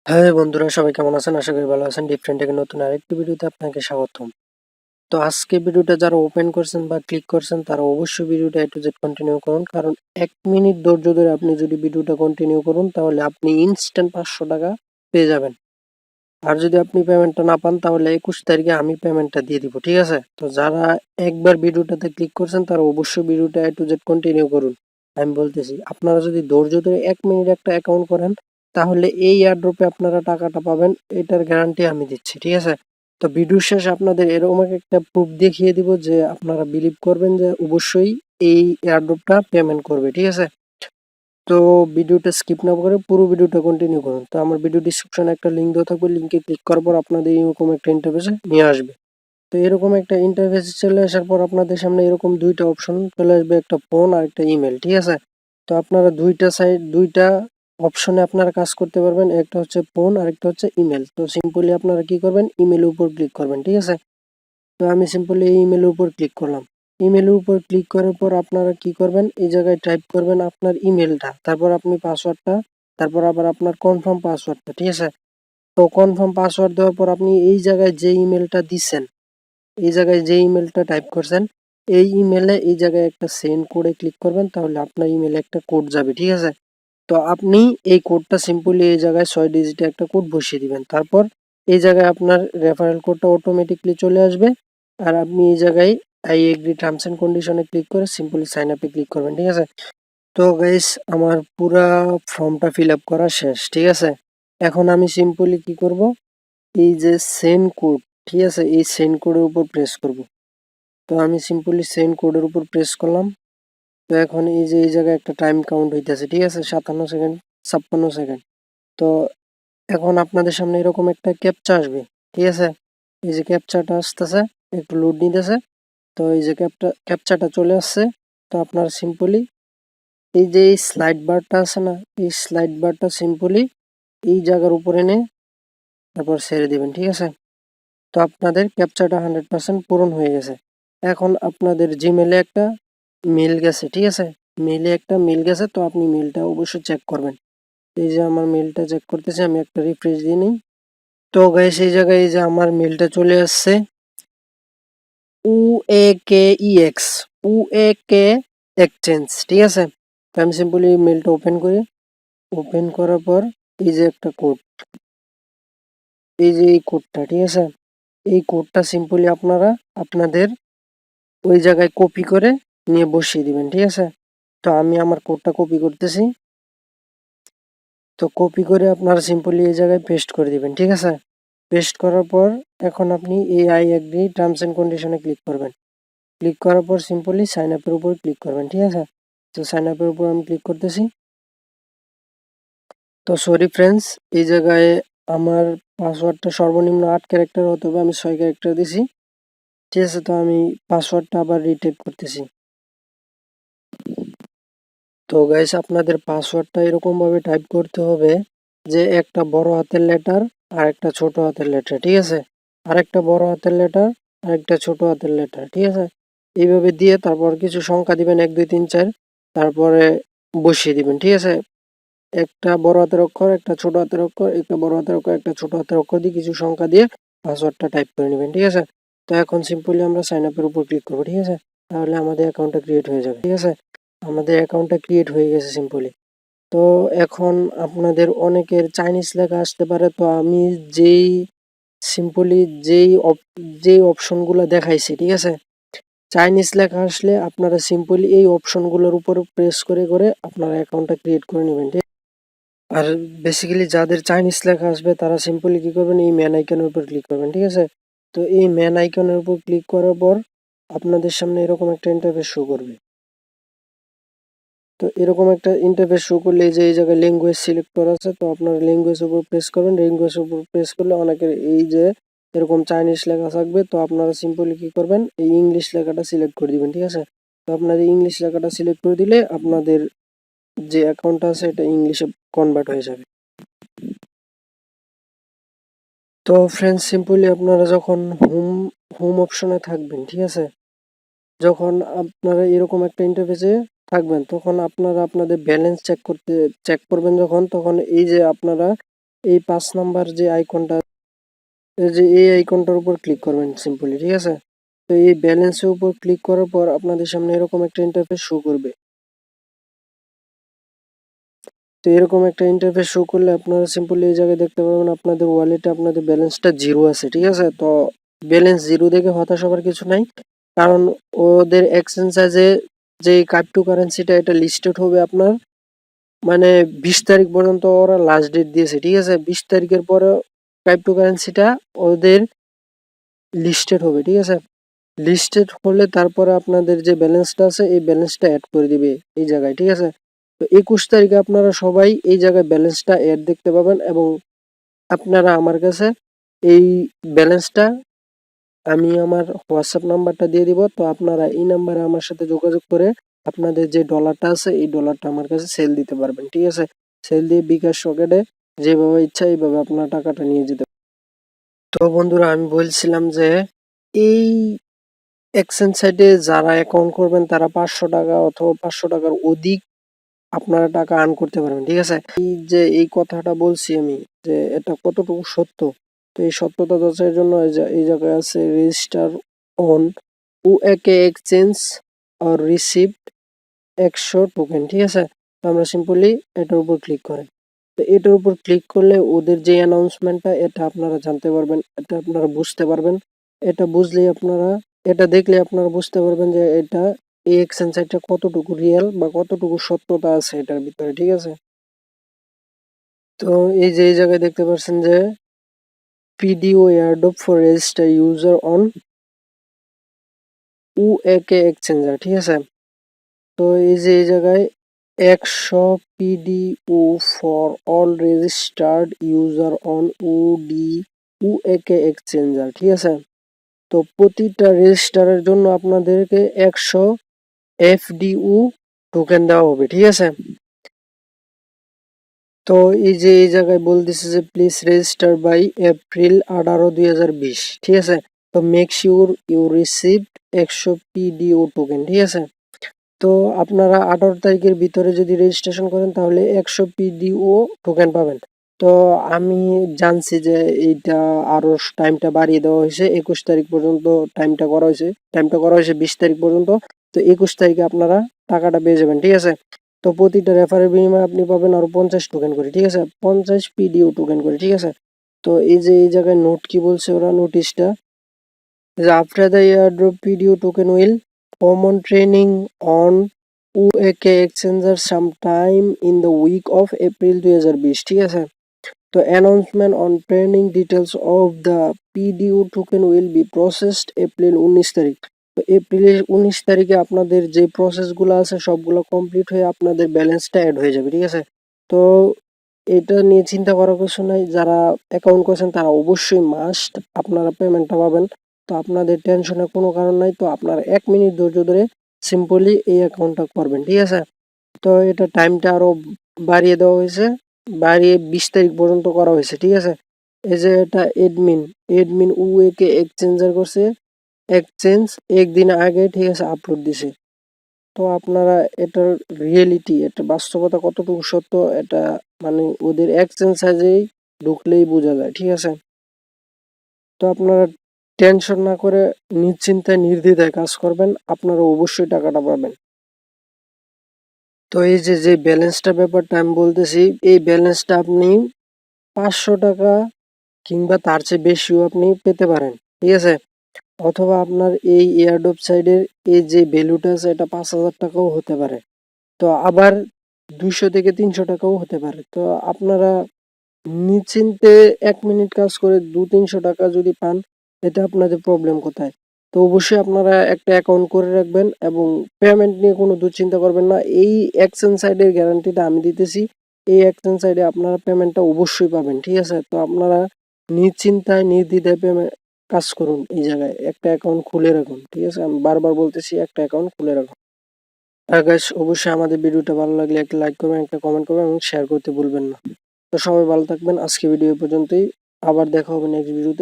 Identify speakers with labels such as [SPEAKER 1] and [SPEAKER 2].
[SPEAKER 1] হ্যাঁ বন্ধুরা, সবাই কেমন আছেন? আশা করি ভালো আছেন। ডিফারেন্ট থেকে নতুন আরেকটি ভিডিওতে আপনাকে স্বাগতম। তো আজকে ভিডিওটা যারা ওপেন করছেন বা ক্লিক করছেন তারা অবশ্যই ভিডিওটা A to Z কন্টিনিউ করুন, কারণ 1 মিনিট ধৈর্য ধরে আপনি যদি ভিডিওটা কন্টিনিউ করুন তাহলে আপনি ইনস্ট্যান্ট 500 টাকা পেয়ে যাবেন। আর যদি আপনি পেমেন্টটা না পান তাহলে 21 তারিখে আমি পেমেন্টটা দিয়ে দিব, ঠিক আছে? তো যারা একবার ভিডিওটাতে ক্লিক করছেন তারা অবশ্যই ভিডিওটা A to Z কন্টিনিউ করুন। আমি বলতেছি, আপনারা যদি ধৈর্য ধরে 1 মিনিট একটা অ্যাকাউন্ট করেন তাহলে এই এয়ারড্রপে আপনারা টাকাটা পাবেন, এটার গ্যারান্টি আমি দিচ্ছি, ঠিক আছে? তো ভিডিও শেষে আপনাদের এরকম একটা প্রুফ দেখিয়ে দিব যে আপনারা বিলিভ করবেন যে অবশ্যই এই এয়ারড্রপটা পেমেন্ট করবে, ঠিক আছে? তো ভিডিওটা স্কিপ না করে পুরো ভিডিওটা কন্টিনিউ করুন। তো আমার ভিডিও ডিসক্রিপশনে একটা লিঙ্ক দেওয়া থাকবে, লিঙ্কে ক্লিক করার পর আপনাদের এরকম একটা ইন্টারফেসে নিয়ে আসবে। তো এরকম একটা ইন্টারফেসে চলে আসার পর আপনাদের সামনে এরকম দুইটা অপশন চলে আসবে, একটা ফোন আর একটা ইমেল, ঠিক আছে? তো আপনারা দুইটা অপশনে আপনারা কাজ করতে পারবেন, একটা হচ্ছে ফোন আর একটা হচ্ছে ইমেল। তো সিম্পলি আপনারা কি করবেন, ইমেলের উপর ক্লিক করবেন, ঠিক আছে? তো আমি সিম্পলি এই ইমেলের উপর ক্লিক করলাম। ইমেলের উপর ক্লিক করার পর আপনারা কি করবেন, এই জায়গায় টাইপ করবেন আপনার ইমেলটা, তারপর আপনি পাসওয়ার্ডটা, তারপর আবার আপনার কনফার্ম পাসওয়ার্ডটা, ঠিক আছে? তো কনফার্ম পাসওয়ার্ড দেওয়ার পর আপনি এই জায়গায় যে ইমেলটা দিচ্ছেন, এই জায়গায় যে ইমেলটা টাইপ করছেন, এই ইমেলে এই জায়গায় একটা সেন্ড কোডে ক্লিক করবেন, তাহলে আপনার ইমেলে একটা কোড যাবে, ঠিক আছে? তো আপনি এই কোডটা সিম্পলি এই জায়গায় 6 ডিজিটের একটা কোড বসিয়ে দিবেন। তারপর এই জায়গায় আপনার রেফারেল কোডটা অটোমেটিকলি চলে আসবে। আর আপনি এই জায়গায় আই এগ্রি টার্মস এন্ড কন্ডিশনে ক্লিক করে সিম্পলি সাইন আপে ক্লিক করবেন, ঠিক আছে? তো গাইস, আমার পুরা ফর্মটা ফিল আপ করা শেষ, ঠিক আছে? এখন আমি সিম্পলি কি করব, এই যে সেন্ড কোড, ঠিক আছে, এই সেন্ড কোডের উপর প্রেস করব। তো আমি সিম্পলি সেন্ড কোডের উপর প্রেস করলাম। তো এখন এই যে এই জায়গায় একটা টাইম কাউন্ট হইতেছে, ঠিক আছে, 57 সেকেন্ড, 56 সেকেন্ড। তো এখন আপনাদের সামনে এরকম একটা ক্যাপচা আসবে, ঠিক আছে? এই যে ক্যাপচাটা আসতেছে, একটু লোড নিতেছে। তো এই যে ক্যাপচাটা চলে আসছে। তো আপনার সিম্পলি এই যে এই স্লাইড বারটা আছে না, এই স্লাইড বারটা সিম্পলি এই জায়গার উপরে এনে তারপর ছেড়ে দিবেন, ঠিক আছে? তো আপনাদের ক্যাপচাটা 100% পূরণ হয়ে গেছে। এখন আপনাদের জিমেলে একটা মেল গেছে, ঠিক আছে? মেলে একটা মেল গেছে, তো আপনি মেলটা অবশ্যই চেক করবেন। এই যে আমার মেলটা চেক করতেছি, আমি একটা রিফ্রেশ দিয়ে নিই। তো গাইস, এই জায়গায় এই যে আমার মেলটা চলে আসছে, UAKEX, UAK এক্সচেঞ্জ, ঠিক আছে? তো আমি সিম্পলি মেলটা ওপেন করি। ওপেন করার পর এই যে একটা কোড, এই যে এই কোডটা, ঠিক আছে? এই কোডটা সিম্পলি আপনারা আপনাদের ওই জায়গায় কপি করে নিয়ে বসিয়ে দিবেন, ঠিক আছে? তো আমি আমার কোডটা কপি করতেছি। তো কপি করে আপনারা সিম্পলি এই জায়গায় পেস্ট করে দিবেন, ঠিক আছে? পেস্ট করার পর এখন আপনি এই আই এগ্রি টার্মস এন্ড কন্ডিশনে ক্লিক করবেন। ক্লিক করার পর সিম্পলি সাইন আপের উপর ক্লিক করবেন, ঠিক আছে? তো সাইন আপের উপর আমি ক্লিক করতেছি। তো সরি ফ্রেন্ডস, এই জায়গায় আমার পাসওয়ার্ডটা সর্বনিম্ন 8 ক্যারেক্টার হতে হবে, আমি 6 ক্যারেক্টার দিছি, ঠিক আছে? তো আমি পাসওয়ার্ডটা আবার রিটাইপ করতেছি। তো গাইস, আপনাদের পাসওয়ার্ডটা এরকম ভাবে টাইপ করতে হবে যে একটা বড় হাতের লেটার আর একটা ছোট হাতের লেটার, ঠিক আছে? আর একটা বড় হাতের লেটার আর একটা ছোট হাতের লেটার, ঠিক আছে? এইভাবে দিয়ে তারপর কিছু সংখ্যা দিবেন, 1 2 3 4, তারপরে বসিয়ে দিবেন, ঠিক আছে? একটা বড় হাতের অক্ষর, একটা ছোট হাতের অক্ষর, একটা বড় হাতের অক্ষর, একটা ছোট হাতের অক্ষর দিয়ে কিছু সংখ্যা দিয়ে পাসওয়ার্ডটা টাইপ করে নেবেন, ঠিক আছে? তো এখন সিম্পলি আমরা সাইন আপের উপর ক্লিক করবো, ঠিক আছে? তাহলে আমাদের অ্যাকাউন্টটা ক্রিয়েট হয়ে যাবে, ঠিক আছে? আমাদের অ্যাকাউন্টটা ক্রিয়েট হয়ে গেছে সিম্পলি। তো এখন আপনাদের অনেকের চাইনিজ লেখা আসতে পারে। তো আমি যেই সিম্পলি যেই অপশনগুলো দেখাইছি, ঠিক আছে, চাইনিজ লেখা আসলে আপনারা সিম্পলি এই অপশনগুলোর উপর প্রেস করে করে আপনারা অ্যাকাউন্টটা ক্রিয়েট করে নেবেন, ঠিক? আর বেসিক্যালি যাদের চাইনিজ লেখা আসবে তারা সিম্পলি কি করবেন, এই ম্যান আইকনের উপর ক্লিক করবেন, ঠিক আছে? তো এই ম্যান আইকনের উপর ক্লিক করার পর আপনাদের সামনে এরকম একটা ইন্টারফেস শো করবে। তো এরকম একটা ইন্টারফেস শো করলে এই যে এই জায়গায় ল্যাঙ্গুয়েজ সিলেক্ট করা আছে, তো আপনারা ল্যাঙ্গুয়েজ উপর প্রেস করবেন। ল্যাঙ্গুয়েজ উপর প্রেস করলে অনেকের এই যে এরকম চাইনিজ লেখা থাকবে, তো আপনারা সিম্পলি কি করবেন, এই ইংলিশ লেখাটা সিলেক্ট করে দিবেন, ঠিক আছে? তো আপনাদের ইংলিশ লেখাটা সিলেক্ট করে দিলে আপনাদের যে অ্যাকাউন্টটা আছে এটা ইংলিশে কনভার্ট হয়ে যাবে। তো ফ্রেন্ডস, সিম্পলি আপনারা যখন হোম হোম অপশনে থাকবেন, ঠিক আছে, যখন আপনারা এরকম একটা ইন্টারফেসে থাকবেন তখন আপনারা আপনাদের ব্যালেন্স চেক করবেন, যখন তখন এই যে আপনারা এই 5 নাম্বার যে আইকনটা, এই যে এই আইকনটার উপর ক্লিক করবেন সিম্পলি, ঠিক আছে। তো এই ব্যালেন্সের উপর ক্লিক করার পর আপনাদের সামনে এরকম একটা ইন্টারফেস শো করবে। তো এরকম একটা ইন্টারফেস শো করলে আপনারা সিম্পলি এই জায়গায় দেখতে পাবেন আপনাদের ওয়ালেটে আপনাদের ব্যালেন্সটা জিরো আছে, ঠিক আছে। তো ব্যালেন্স জিরো দেখে হতাশ হবার কিছু নাই, কারণ ওদের এক্সচেঞ্জে যে ক্রিপ্টো কারেন্সিটা এটা লিস্টেড হবে আপনার মানে 20 তারিখ পর্যন্ত ওরা লাস্ট ডেট দিয়েছে, ঠিক আছে। 20 তারিখের পরে ক্রিপ্টো কারেন্সিটা ওদের লিস্টেড হবে, ঠিক আছে। লিস্টেড হলে তারপরে আপনাদের যে ব্যালেন্সটা আছে এই ব্যালেন্সটা অ্যাড করে দিবে এই জায়গায়, ঠিক আছে। তো 21 তারিখে আপনারা সবাই এই জায়গায় ব্যালেন্সটা অ্যাড দেখতে পাবেন, এবং আপনারা আমার কাছে এই ব্যালেন্সটা আমি আমার হোয়াটসঅ্যাপ নাম্বারটা দিয়ে দিব। তো আপনারা এই নাম্বারে আমার সাথে যোগাযোগ করে আপনাদের যে ডলারটা আছে এই ডলারটা আমার কাছে সেল দিতে পারবেন, ঠিক আছে। সেল দিয়ে বিকাশ রকেটে যেভাবে ইচ্ছা এইভাবে আপনার টাকাটা নিয়ে যেতে পারবেন। তো বন্ধুরা আমি বলছিলাম যে এই এক্সচেঞ্জ সাইটে যারা অ্যাকাউন্ট করবেন তারা 500 টাকা অথবা 500 টাকার অধিক আপনারা টাকা আর্ন করতে পারবেন, ঠিক আছে। এই যে এই কথাটা বলছি আমি যে এটা কতটুকু সত্য, তো এই সত্যতা যাচাইয়ের জন্য এই জায়গায় আছে রেজিস্টার অন উএকে এক্সচেঞ্জ অর রিসিভড 100 টোকেন, ঠিক আছে। তো আমরা সিম্পলি এটার উপর ক্লিক করি। তো এটার উপর ক্লিক করলে ওদের যে অ্যানাউন্সমেন্টটা এটা আপনারা জানতে পারবেন, এটা আপনারা বুঝতে পারবেন। এটা বুঝলেই আপনারা, এটা দেখলে আপনারা বুঝতে পারবেন যে এটা এই এক্সচেঞ্জ সাইটটা কতটুকু রিয়েল বা কতটুকু সত্যতা আছে এটার ভিতরে, ঠিক আছে। তো এই যে এই জায়গায় দেখতে পাচ্ছেন যে PDO airdrop for register user on উএকে এক্সচেঞ্জার, ঠিক আছে। তো এই যে এই জায়গায় 100 PDO for all registered user on উএকে এক্সচেঞ্জার, ঠিক আছে। তো প্রতিটা রেজিস্টারের জন্য আপনাদেরকে 100 এফডিউ টোকেন দেওয়া হবে, ঠিক আছে। তো এই যে এই জায়গায় বলতেছে যে প্লিজ রেজিস্টার বাই এপ্রিল 18 2020, ঠিক আছে। তো make sure you receive 100 PDO token, ঠিক আছে। তো আপনারা 18 তারিখের ভিতরে যদি রেজিস্ট্রেশন করেন তাহলে 100 পিডিও টোকেন পাবেন। তো আমি জানছি যে এইটা আরো টাইমটা বাড়িয়ে দেওয়া হয়েছে, 21 তারিখ পর্যন্ত টাইমটা করা হয়েছে 20 তারিখ পর্যন্ত। তো 21 তারিখে আপনারা টাকাটা পেয়ে যাবেন, ঠিক আছে। তো প্রতিটা রেফারের বিনিময়ে আপনি পাবেন আরো 50 টোকেন করে, ঠিক আছে, 50 পিডিও টোকেন করে, ঠিক আছে। তো এই যে এই জায়গায় নোট কি বলছে ওরা নোটিশটা, after the airdrop video token will come on training on UAK Exchanger sometime in the week of April 2020, ঠিক আছে। তো announcement on training details of the PDO token will be processed April 19 তারিখ। তো এপ্রিলের 19 তারিখে আপনাদের যে প্রসেসগুলো আছে সবগুলো কমপ্লিট হয়ে আপনাদের ব্যালেন্সটা অ্যাড হয়ে যাবে, ঠিক আছে। তো এটা নিয়ে চিন্তা করার কিছু নাই, যারা অ্যাকাউন্ট করছেন তারা অবশ্যই মাস্ট আপনারা পেমেন্টটা পাবেন। তো আপনাদের টেনশনের কোনো কারণ নাই। তো আপনারা 1 মিনিট ধৈর্য ধরে সিম্পলি এই অ্যাকাউন্টটা করবেন, ঠিক আছে। তো এটা টাইমটা আরো বাড়িয়ে দেওয়া হয়েছে, বাড়িয়ে 20 তারিখ পর্যন্ত করা হয়েছে, ঠিক আছে। এই যে এটা এডমিন উএকে এক্সচেঞ্জার করছে, এক্সচেঞ্জ একদিন আগে, ঠিক আছে, আপলোড দিছে। তো আপনারা এটার রিয়েলিটি, এটা বাস্তবতা কতটুকু সত্য এটা মানে ওদের এক্সচেঞ্জ সাইজেই ঢুকলেই বোঝা যায়, ঠিক আছে। তো আপনারা টেনশন না করে নিশ্চিন্তায় নির্দ্বিধায় কাজ করবেন, আপনারা অবশ্যই টাকাটা পাবেন। তো এই যে যে ব্যালেন্সটা ব্যাপারটা আমি বলতেছি, এই ব্যালেন্সটা আপনি 500 টাকা কিংবা তার চেয়ে বেশিও আপনি পেতে পারেন, ঠিক আছে। অথবা আপনার এই এয়ারড্রপ সাইডের এই যে ভ্যালুটা আছে এটা 5000 টাকাও হতে পারে। তো আবার 200 থেকে 300 টাকাও হতে পারে। তো আপনারা নিশ্চিন্তে 1 মিনিট কাজ করে 200-300 টাকা যদি পান, এতে আপনাদের প্রবলেম কোথায়? তো অবশ্যই আপনারা একটা অ্যাকাউন্ট করে রাখবেন এবং পেমেন্ট নিয়ে কোনো দুশ্চিন্তা করবেন না। এই এক্সচেঞ্জ সাইডের গ্যারান্টিটা আমি দিতেছি। এই এক্সচেঞ্জ সাইডে আপনারা পেমেন্টটা অবশ্যই পাবেন, ঠিক আছে। তো আপনারা নিশ্চিন্তায় নির্দ্বিধায় কাজ করুন, এই জায়গায় একটা অ্যাকাউন্ট খুলে রাখুন, ঠিক আছে। আমি বারবার বলতেছি একটা অ্যাকাউন্ট খুলে রাখুন। আর গাইস অবশ্যই আমাদের ভিডিওটা ভালো লাগলে একটা লাইক করবেন, একটা কমেন্ট করবেন এবং শেয়ার করতে ভুলবেন না। তো সবাই ভালো থাকবেন, আজকে ভিডিও পর্যন্তই, আবার দেখা হবে নেক্সট ভিডিওতে।